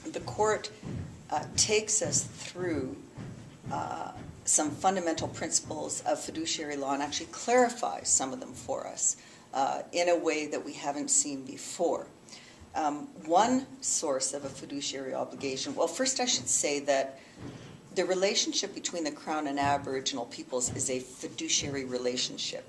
the court takes us through some fundamental principles of fiduciary law and actually clarifies some of them for us in a way that we haven't seen before. One source of a fiduciary obligation, well, first I should say that the relationship between the Crown and Aboriginal peoples is a fiduciary relationship.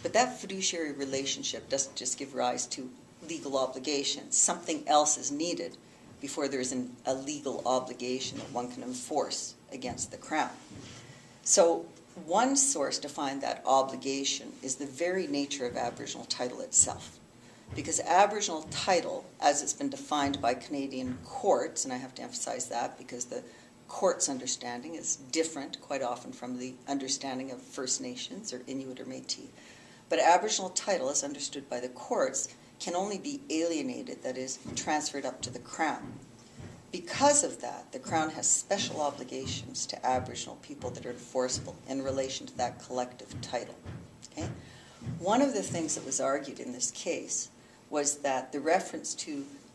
But that fiduciary relationship doesn't just give rise to legal obligations. Something else is needed before there's a legal obligation that one can enforce against the Crown. So one source to find that obligation is the very nature of Aboriginal title itself. Because Aboriginal title, as it's been defined by Canadian courts, and I have to emphasize that because the court's understanding is different quite often from the understanding of First Nations or Inuit or Métis. But Aboriginal title, as understood by the courts, can only be alienated, that is, transferred up to the Crown. Because of that, the Crown has special obligations to Aboriginal people that are enforceable in relation to that collective title. Okay? One of the things that was argued in this case was that the reference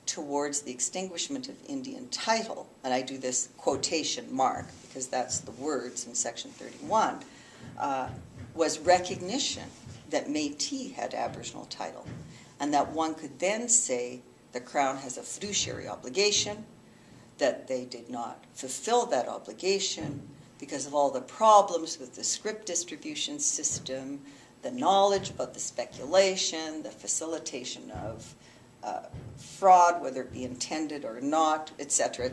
towards the extinguishment of Indian title, and I do this quotation mark because that's the words in Section 31, was recognition that Métis had Aboriginal title, and that one could then say the Crown has a fiduciary obligation, that they did not fulfill that obligation because of all the problems with the scrip distribution system, the knowledge about the speculation, the facilitation of fraud, whether it be intended or not, et cetera,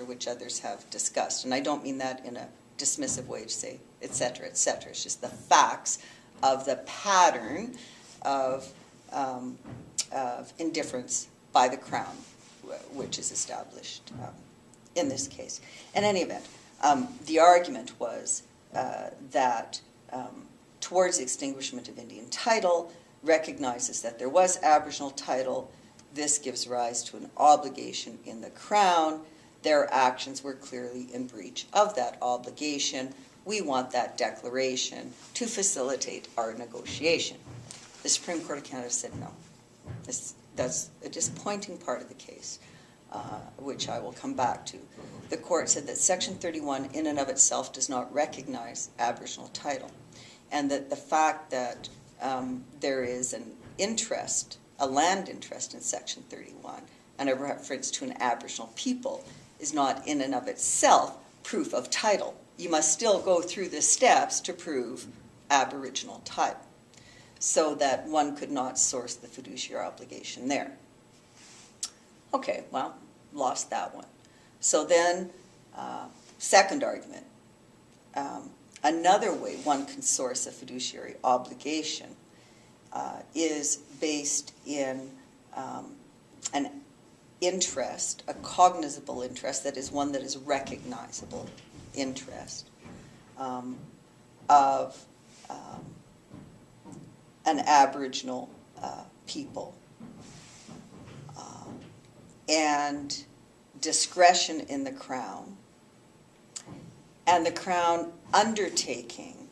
which others have discussed. And I don't mean that in a dismissive way to say, et cetera, et cetera. It's just the facts of the pattern of indifference by the Crown, which is established in this case. In any event, the argument was that towards the extinguishment of Indian title recognizes that there was Aboriginal title. This gives rise to an obligation in the Crown. Their actions were clearly in breach of that obligation. We want that declaration to facilitate our negotiation. The Supreme Court of Canada said no. That's a disappointing part of the case, which I will come back to. The court said that Section 31 in and of itself does not recognize Aboriginal title, and that the fact that there is an interest, a land interest in Section 31, and a reference to an Aboriginal people is not in and of itself proof of title. You must still go through the steps to prove Aboriginal title, so that one could not source the fiduciary obligation there. Okay, well, lost that one. So then, second argument. Another way one can source a fiduciary obligation is based in an interest, a cognizable interest, that is one that is recognizable interest of an Aboriginal people. And discretion in the Crown, and the Crown undertaking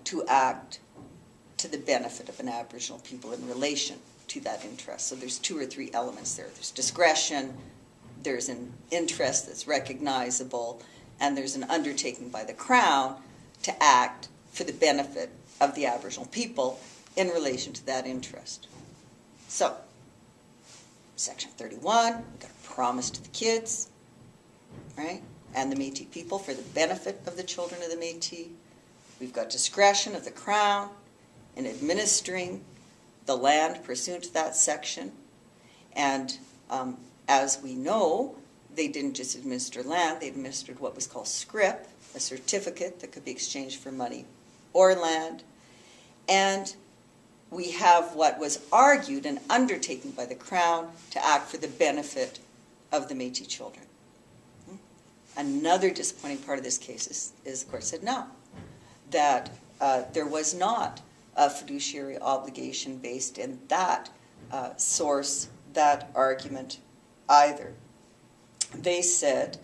to act to the benefit of an Aboriginal people in relation to that interest. So there's two or three elements there. There's discretion, there's an interest that's recognizable, and there's an undertaking by the Crown to act for the benefit of the Aboriginal people in relation to that interest. So, Section 31, we've got a promise to the kids, right, and the Métis people for the benefit of the children of the Métis. We've got discretion of the Crown in administering the land pursuant to that section. And as we know, they didn't just administer land, they administered what was called scrip, a certificate that could be exchanged for money or land. And we have what was argued and undertaken by the Crown to act for the benefit of the Métis children. Another disappointing part of this case is the court said no, that there was not a fiduciary obligation based in that source, that argument either. They said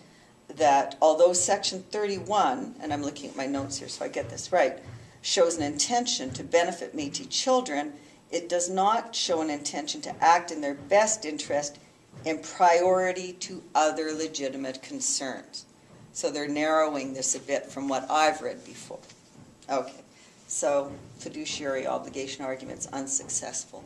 that although Section 31, and I'm looking at my notes here so I get this right, shows an intention to benefit Métis children, it does not show an intention to act in their best interest in priority to other legitimate concerns. So they're narrowing this a bit from what I've read before. Okay, so fiduciary obligation arguments unsuccessful.